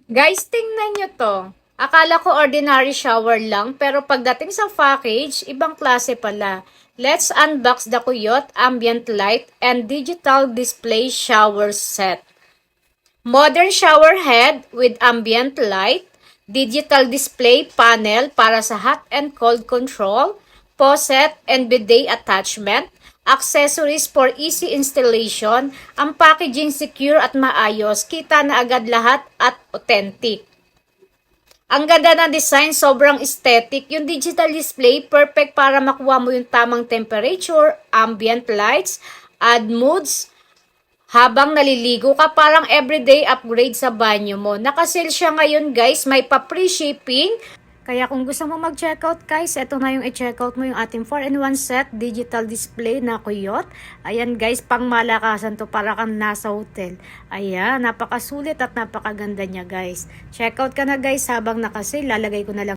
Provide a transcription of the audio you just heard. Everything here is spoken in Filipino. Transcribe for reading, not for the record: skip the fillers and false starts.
Guys, tingnan nyo to. Akala ko ordinary shower lang, pero pagdating sa package, ibang klase pala. Let's unbox the Kuyot Ambient Light and Digital Display Shower Set. Modern shower head with ambient light, digital display panel para sa hot and cold control, faucet and bidet attachment, accessories for easy installation, ang packaging secure at maayos, kita na agad lahat at authentic. Ang ganda ng design, sobrang aesthetic. Yung digital display, perfect para makuha mo yung tamang temperature, ambient lights, add moods, habang naliligo ka, parang everyday upgrade sa banyo mo. Naka-sale siya ngayon guys, may pa-free shipping. Kaya kung gusto mo mag-checkout guys, ito na yung i-checkout mo yung ating 4-in-1 set digital display na Kuyot. Ayan guys, pang malakasan to, para kang nasa hotel. Ayan, napakasulit at napakaganda niya guys. Checkout ka na guys habang naka-sale, lalagay ko na lang